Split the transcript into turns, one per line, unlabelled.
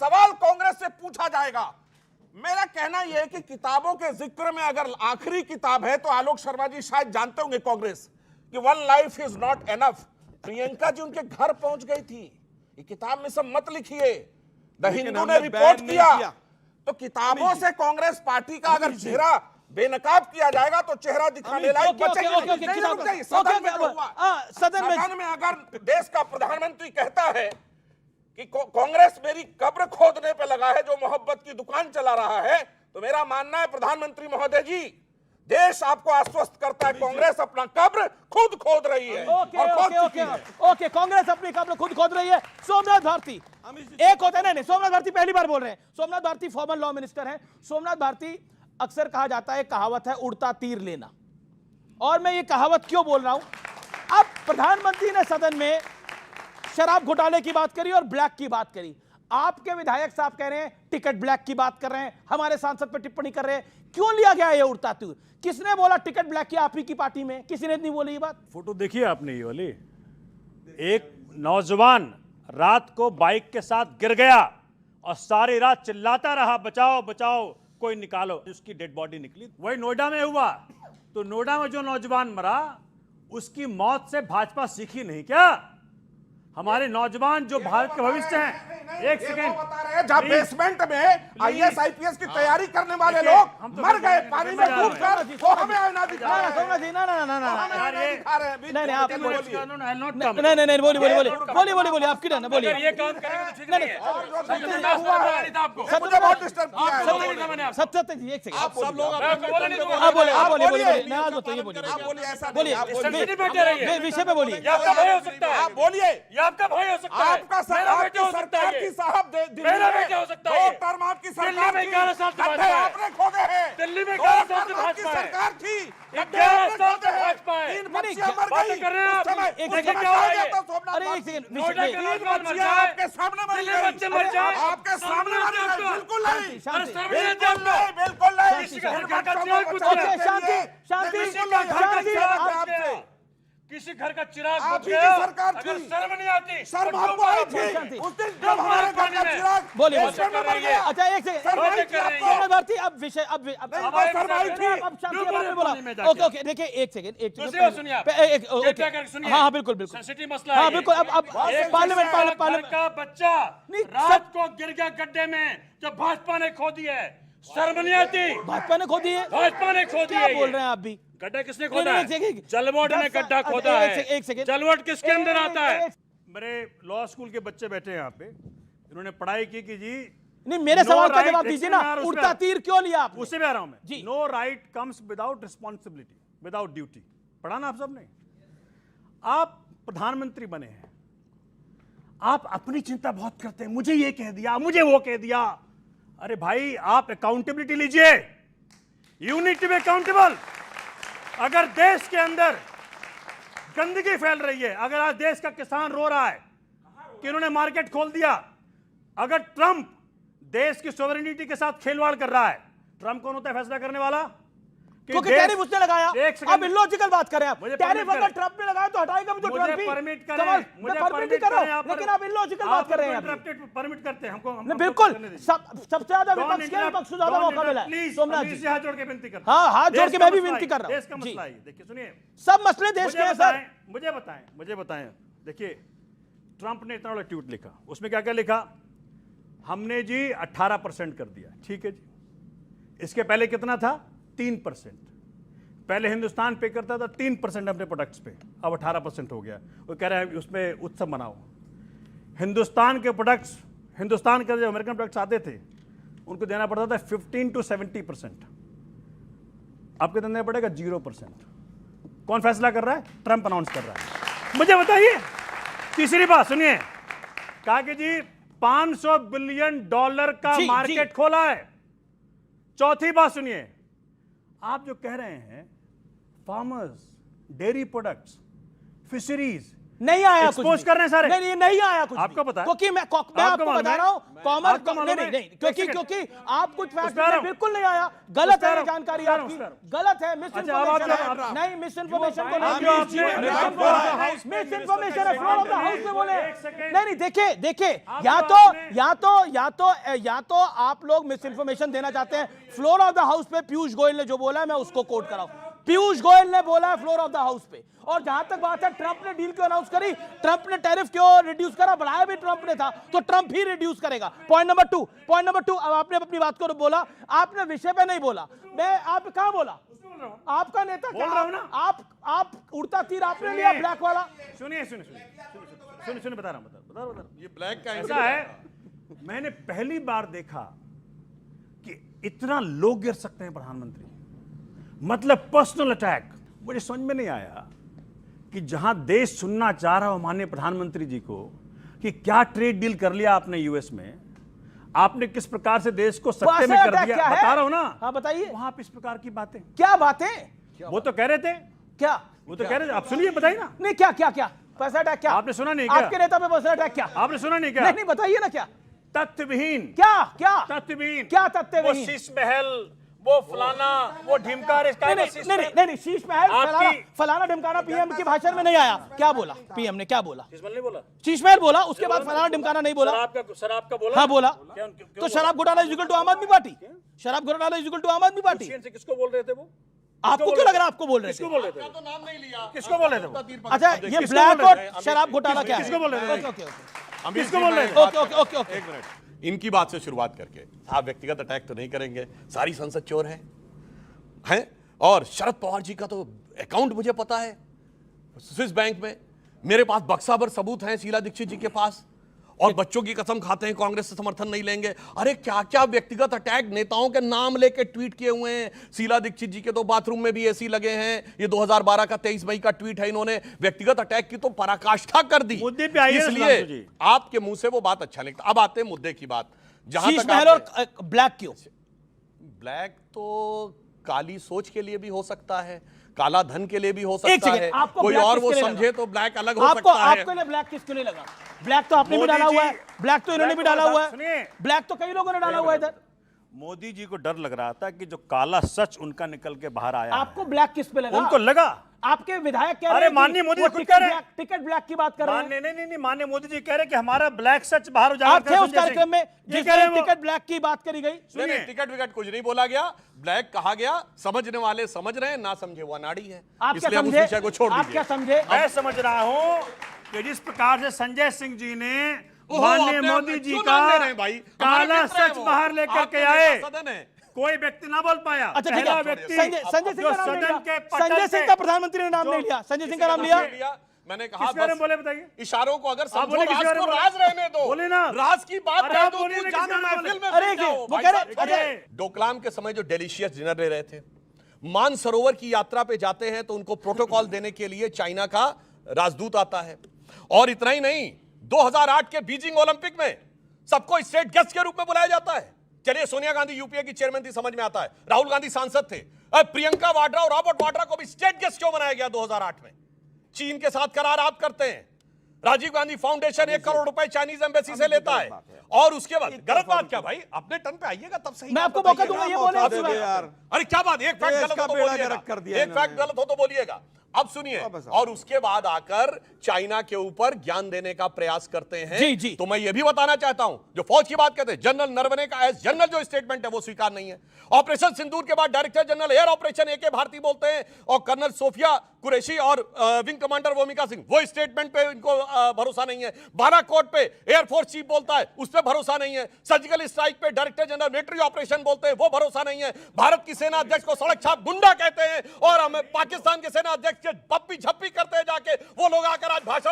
सवाल कांग्रेस से पूछा जाएगा। मेरा कहना यह है कि किताबों के जिक्र में अगर आखिरी किताब है तो आलोक शर्मा जी शायद जानते होंगे कांग्रेस कि one life is not enough. Priyanka ji उनके घर पहुंच गई थी। ये किताब में सब मत लिखिए, द हिंदू ने रिपोर्ट किया। तो किताबों से कांग्रेस पार्टी का अगर चेहरा बेनकाब किया जाएगा तो चेहरा दिखाने लायक बचेगा। सदन में अगर देश का प्रधानमंत्री कहता है कि कांग्रेस मेरी कब्र खोदने पे लगा है, जो मोहब्बत की दुकान चला रहा है, तो मेरा मानना है प्रधानमंत्री महोदय जी, देश आपको आश्वस्त करता है कांग्रेस अपना कब्र खुद खोद रही है।
ओके, कांग्रेस अपनी कब्र खुद खोद रही है। सोमनाथ भारती एक होता है, नहीं सोमनाथ भारती पहली बार बोल रहे हैं। Somnath Bharti former law minister हैं। सोमनाथ भारती, अक्सर कहा जाता है, कहावत है उड़ता तीर लेना, और मैं ये कहावत क्यों बोल रहा हूं, अब प्रधानमंत्री ने सदन में शराब घोटाले की बात करी और ब्लैक की बात करी। आपके विधायक साहब कह रहे हैं टिकट ब्लैक की बात कर रहे हैं, हमारे सांसद पर टिप्पणी कर रहे हैं। क्यों लिया गया ये उड़ता तीर? किसने बोला टिकट ब्लैक की? आप ही की पार्टी में किसी ने नहीं बोली ये बात।
फोटो देखिए आपने ये वाली, एक नौजवान रात को बाइक के साथ गिर गया और सारी रात चिल्लाता रहा बचाओ बचाओ, कोई निकालो। उसकी डेड बॉडी निकली। वही नोएडा में हुआ। तो नोएडा में जो नौजवान मरा, उसकी मौत से भाजपा सीखी नहीं क्या? हमारे नौजवान जो भारत के भविष्य हैं, एक सेकेंड
बता रहे हैं, जब बेसमेंट में आईएएस आईपीएस की तैयारी करने वाले लोग मर गए पानी में डूबकर, वो हमें आईना दिखा रहे हैं।
सोमनाथ जी, ना
यार ये दिखा रहे हैं।
नहीं आप
बोलिए।
नहीं बोलिए आपकी ना बोलिए।
ये काम करेंगे तो ठीक नहीं है।
मुझे बहुत डिस्टर्ब किया है।
सत्य जी, एक सेकंड
आप सब लोग
आप बोलिए मैं आज बताइए,
बोलिए ऐसा
बोलिए विषय पे बोलिए।
आपका भाई हो सकता है,
आप बोलिए।
ये आपका भाई हो सकता है,
आपका
मेरा बेटा हो सकता है,
की साहब
मेरा बेटा हो सकता है।
2 टर्म आपकी
दिल्ली
सरकार
में
थी,
11 साल से भाजपा है।
आपने खोदे हैं।
दिल्ली में
2
11 साल से
टर्म आपकी
भाजपा है।
सरकार थी,
11 साल से भाजपा है।
3 बच्चियां मर
बातें
गई।
कर रहे हैं आप।
उस समय
एक
उस
सेकंड
समय
क्या हुआ
कहा
ये?
जाता सोमनाथ
अरे एक
भारती।
सेकंड,
नोएडा के
3
नौजवान मर
बच्चियां
जाए,
आपके सामने मर
दिल्ली
गई।
बच्चे मर जाए,
आपके सामने मर गई। बिल्कुल नहीं,
शांति,
बिल्कुल नहीं, बिल्कुल नहीं।
किसी का घर का
बच्चों को
चिराग बुझ गया।
बचाने के
शांति,
लिए
शांति,
बिल्कुल
किसी का
नहीं,
घर का
शांति,
चिराग
आप
बुझ गया।
आपसे।
किसी घर का चिराग
आप
बुझ
ही की
गया,
सरकार
अगर
थी।
शर्म नहीं आती,
शर्म
तो
आपको आई
शांति।
थी उस दिन जब हमारे घर का चिराग
बोलिए
देश में मर गया।
अच्छा एक सेकंड,
शर्म आई थी
कर रही
आपको।
सोमनाथ भारती अब विषय अब
हमारे शर्म आई थी।
अब शांति अब आपने बोला। ओके देखिए एक सेकंड
दूसरी बात सुनिए आप। कृपया करके सुनिए।
हाँ बिल्कुल
सेंसिटिव मसला
हाँ
है ये।
बिल्कुल। अब
एक
पार्लियामेंट
का बच्चा
नहीं,
रात को गिर गया गड्ढे में, जब भाजपा ने खो दी है। शर्म नहीं आती?
भाजपा ने खो दी है।
भाजपा ने खो दी
क्या
है।
बोल रहे हैं आप भी?
गड्ढा किसने
नहीं,
खोदा
नहीं,
है?
एक सेकंड।
जलवोट ने
10
गड्ढा
अच्छा,
खोदा है।
एक सेकंड।
जलवोट किसके अंदर आता है?
मेरे लॉ स्कूल के बच्चे बैठे हैं यहाँ पे, इन्होंने पढ़ाई की कि जी
नहीं मेरे
No
सवाल का
right,
जवाब दीजिए ना।
उसमें
उड़ता तीर क्यों लिया आपने?
उससे भी आ रहा हूं मैं।
जी।
No right comes without responsibility, without duty. पढ़ा ना आप सबने? आप प्रधानमंत्री बने हैं, आप अपनी चिंता बहुत करते हैं, मुझे ये कह दिया, मुझे वो कह दिया। अरे भाई आप अकाउंटेबिलिटी लीजिए। You need to be accountable. अगर देश के अंदर गंदगी फैल रही है, अगर आज देश का किसान रो रहा है कि इन्होंने मार्केट खोल दिया, अगर ट्रंप देश की सोवरेनिटी के साथ खिलवाड़ कर रहा है, ट्रंप कौन होता है फैसला करने वाला?
क्योंकि टैरिफ उसने लगाया।
एक सेकंड।
अब इलॉजिकल बात करें आप।
मुझे
टैरिफ
permit
अगर
करें।
ट्रंप ने लगाया तो हटाएगा भी तो
मुझे
ट्रंप ही।
परमिट करें,
सवाल
मुझे
मैं परमिट ही
परमिट
कर रहा
करें,
हूं, लेकिन आप इलॉजिकल बात कर रहे हैं अभी।
परमिट करते हैं हमको
नहीं बिल्कुल सबसे ज्यादा विपक्ष के विपक्ष से ज्यादा मौका मिला है।
प्लीज
सोमनाथ जी
हाथ जोड़ के विनती करता
हाँ हाथ जोड़ के मैं भी
देश का
विनती कर रहा
देश का
हूँ जी।
मसला है। देखिए सुनिए,
सब मसले देश के हैं सर।
मुझे बताएं। देखिए ट्रंप ने इतना बड़ा ट्वीट लिखा, उसमें क्या क्या लिखा? हमने जी 18% कर दिया, ठीक है जी। इसके पहले कितना था? 3%। पहले हिंदुस्तान पे करता था 3% अपने प्रोडक्ट्स पे, अब 18% हो गया। वो कह रहे हैं उसमें उत्सव मनाओ। हिंदुस्तान के प्रोडक्ट्स, हिंदुस्तान के जो अमेरिकन प्रोडक्ट्स आते थे उनको देना पड़ता था 15 to 70%। आपको देना पड़ेगा 0%। कौन फैसला कर रहा है? ट्रंप अनाउंस कर रहा है। मुझे बताइए। तीसरी बात सुनिए, कहा कि जी $500 बिलियन का मार्केट खोला है। चौथी बात सुनिए, आप जो कह रहे हैं फार्मर्स, डेयरी प्रोडक्ट्स, फिशरीज,
नहीं आया कुछ
Expose
भी।
कर रहे हैं सारे।
नहीं नहीं आया कुछ
आपको
भी।
पता है?
क्योंकि मैं
आपको
आपको
मालूम
बता
है?
रहा हूं कॉमर्स
आपको मालूम
नहीं
है?
नहीं
एक
क्योंकि
सेकंड।
क्योंकि आप कुछ फैक्ट
उस पर
बिल्कुल नहीं आया, गलत
उस पर
है जानकारी
उस पर
आपकी,
उस पर।
गलत है, मिस
अच्छा, अब आप
इन्फॉर्मेशन
जो-
नहीं, मिस इन्फॉर्मेशन को
आप
नहीं,
जो आपने-
मिस इन्फॉर्मेशन है, फ्लोर ऑफ द हाउस में बोले।
एक सेकंड।
नहीं नहीं देखिए देखिए,
आप
या
जो
तो
आपने-
या तो आप लोग मिस इन्फॉर्मेशन देना चाहते हैं। फ्लोर ऑफ द हाउस पे पीयूष गोयल ने जो बोला है मैं उसको कोट कराऊं। पीयूष गोयल ने बोला है फ्लोर ऑफ द हाउस पे। और जहां तक बात है ट्रंप ने डील क्यों अनाउंस करी, ट्रंप ने टैरिफ क्यों रिड्यूस करा, बढ़ाया भी ट्रंप ने था, तो ट्रंप ही रिड्यूस करेगा। पॉइंट नंबर टू, अब आपने अपनी बात को बोला, आपने विषय पे नहीं बोला। मैं आप कहां बोला, आपका नेता
बोल रहा हूं ना।
आप उड़ता तीर आपने लिया ब्लैक वाला।
सुनिए सुनिए, बता रहा हूं।
ये ब्लैक का
ऐसा है, मैंने पहली बार देखा कि इतना लोग गिर सकते हैं प्रधानमंत्री, मतलब पर्सनल अटैक। मुझे समझ में नहीं आया कि जहां देश सुनना चाह रहा हो माननीय प्रधानमंत्री जी को कि क्या ट्रेड डील कर लिया आपने यूएस में, आपने किस प्रकार से देश को सत्ते में
पर्सनल
कर
अटैक
दिया,
क्या है?
बता रहा हूं ना।
हाँ बताइए,
वहां पे इस प्रकार की बातें,
क्या बातें,
वो तो कह रहे थे,
क्या
वो तो कह रहे थे, आप सुनिए, बताइए ना।
नहीं, क्या क्या क्या पर्सनल अटैक, क्या
आपने सुना नहीं क्या?
आपके नेता पे पर्सनल अटैक क्या,
आपने सुना नहीं क्या?
नहीं नहीं बताइए ना, क्या
तथ्यविहीन,
क्या क्या
तथ्यविहीन,
क्या
वो
तथ्यविहीन,
शीश महल, वो फलाना, वो ढिमकार, इसका
नहीं
शीश
नहीं
महल।
नहीं नहीं, शीश महल
आपकी-
फलाना ढिमकाना पीएम के भाषण में नहीं आया। क्या बोला पीएम ने, क्या बोला,
शीश महल नहीं बोला,
शीश महल बोला, उसके बाद फलाना ढिमकाना नहीं बोला।
शराब का बोला।
हाँ बोला,
क्या उनके- क्यों
तो शराब घोटाला इज इक्वल टू आम आदमी पार्टी, शराब घोटाला इज इक्वल टू आम आदमी पार्टी।
से किसको बोल रहे थे वो?
आपको क्यों लग रहा है आपको बोल रहे
किसको
थे?
बोल रहे थे?
तो नाम नहीं लिया,
किसको बोल रहे थे वो?
अच्छा ये
किसको
ब्लैक
बोल रहे
और शराब घोटाला क्या है?
किसको बोल रहे थे?
ओके ओके ओके
अमित
किसको
जी,
बोल रहे
मैं
थे?
बात
ओके,
करता
ओके,
हूं।
ओके।
एक मिनट, इनकी बात से शुरुआत करके आप व्यक्तिगत अटैक तो नहीं करेंगे, सारी संसद चोर है हैं? और शरद पवार जी का तो अकाउंट मुझे पता है स्विस बैंक में, मेरे पास बक्सा भर सबूत हैं शीला दीक्षित जी के पास, और बच्चों की कसम खाते हैं कांग्रेस से समर्थन नहीं लेंगे। अरे क्या क्या व्यक्तिगत अटैक नेताओं के नाम लेके ट्वीट किए हुए हैं। शीला दीक्षित जी के तो बाथरूम में भी एसी लगे हैं, ये 2012 का 23 मई का ट्वीट है, इन्होंने व्यक्तिगत अटैक की तो पराकाष्ठा कर दी।
मुद्दे पे आइए
इसलिए
सुधांशु जी।
आपके मुंह से वो बात अच्छा लगता। अब आते हैं मुद्दे की बात, जहां
शीश
तक
महल
आपने-
और ब्लैक क्यों?
ब्लैक तो काली सोच के लिए भी हो सकता है, काला धन के लिए भी हो
एक
सकता
सेकंड,
है,
आपको
कोई
ब्लैक
और वो
किसके लिए
समझे
लगा?
तो ब्लैक अलग हो
आपको
सकता है।
आपको लिए ब्लैक किसको नहीं लगा? ब्लैक तो आपने भी
मोदी
डाला हुआ
जी-
है, ब्लैक तो इन्होंने भी डाला हुआ
सुनिए।
है, ब्लैक तो कई लोगों ने डाला हुआ है इधर।
मोदी जी को डर लग रहा था कि जो काला सच उनका निकल के बाहर आया
आपको ब्लैक किस पे लगा?
उनको लगा।
आपके विधायक कह
अरे
रहे हैं कि
माननीय मोदी
वो
जी खुद
टिकट
कह रहे हैं।
ब्लैक- टिकट ब्लैक की बात कर रहे हैं।
नहीं, माननीय मोदी जी कह रहे कि हमारा ब्लैक सच बाहर उजागर
आप थे
कर
उस कार्यक्रम में
ये कह रहे
जिसमें
हैं वो।
टिकट ब्लैक की बात करी गई?
नहीं नहीं, टिकट विकट कुछ नहीं बोला गया, ब्लैक कहा गया, समझने वाले समझ रहे हैं, ना समझे वो अनाड़ी है,
आप क्या
इसलिए हम उस
समझे?
विषय को छोड़
आप क्या
दीजिए।
समझे?
मैं समझ रहा हूं कि जिस प्रकार से संजय सिंह जी ने
ओहो,
माननीय
अपने-
मोदी जी
क्यों
का
नाम ले रहे हैं भाई? हमारे
काला
मित्र हैं
सच
वो।
बाहर लेकर
आपके
के आए,
नेता सदन है।
कोई व्यक्ति ना बोल पाया।
अच्छा ठीक
पहला
है,
व्यक्ति
संजय सिंह का
जो
नाम नहीं
सदन
लिया,
के पटल
संजय सिंह
पे-
का प्रधानमंत्री ने नाम नहीं लिया, संजय सिंह का नाम लिया।
मैंने कहा
किस बारे में
बस
बोले बताइए?
इशारों को अगर समझो,
बोले, किस
राज
बारे
को
में
राज
बोले?
रहने दो,
बोले ना।
राज की बात
अरे
रह
आप
दो,
बोलिए
तू
ना, किस
जाने
बारे में
महफिल
बोले?
में
अरे
फिर
ये-
जाओ।
वो
भाई
कह रहे-
साहब,
अरे-
देखिए, डोकलाम के समय जो डिलीशियस डिनर ले रहे थे, मानसरोवर की यात्रा पे जाते हैं तो उनको प्रोटोकॉल देने के लिए चाइना का राजदूत आता है, और इतना ही नहीं, 2008 के बीजिंग ओलंपिक में सबको स्टेट गेस्ट के रूप में बुलाया जाता है। चलिए, सोनिया गांधी यूपीए की चेयरमैन थी, समझ में आता है, राहुल गांधी सांसद थे, अब प्रियंका वाड्रा और रॉबर्ट वाड्रा को भी स्टेट गेस्ट क्यों बनाया गया 2008 में? चीन के साथ करार आप करते हैं, राजीव गांधी फाउंडेशन 1 करोड़ रुपए चाइनीज एम्बेसी से लेता है, और उसके बाद गलत बात क्या भाई, अपने टर्न पे आइएगा तब सही
मैं
बात
आपको मौका
बताइएगा।
दूंगा, ये बोले
मौका
आपसे
दे
बात।
दे यार। अरे क्या बात, एक फैक्ट
देश
गलत
का
हो तो
बेड़ा
बोलिएगा,
गर्क कर दिया
एक फैक्ट
इन्होंने।
गलत हो तो बोलिएगा। अब सुनिए, और उसके बाद आकर चाइना के ऊपर ज्ञान देने का प्रयास करते हैं।
जी, जी।
तो मैं ये भी बताना चाहता हूं, जो फौज की बात कहते हैं, जनरल नरवणे का एज जनरल जो स्टेटमेंट है वो स्वीकार नहीं है। ऑपरेशन सिंदूर के बाद डायरेक्टर जनरल एयर ऑपरेशन ए के भारती बोलते हैं, और कर्नल सोफिया कुरैशी और विंग कमांडर वोमिका सिंह, वो स्टेटमेंट पे इनको भरोसा नहीं है। बाराकोट पे एयरफोर्स चीफ बोलता है, उस पर भरोसा नहीं है। सर्जिकल स्ट्राइक पे डायरेक्टर जनरल मिलिट्री ऑपरेशन बोलते हैं, वो भरोसा नहीं है। भारत की सेना अध्यक्ष को सड़क छाप गुंडा कहते हैं, और हमें पाकिस्तान के सेना अध्यक्ष के पप्पी झप्पी करते हैं जाके, वो लोग आकर आज भाषण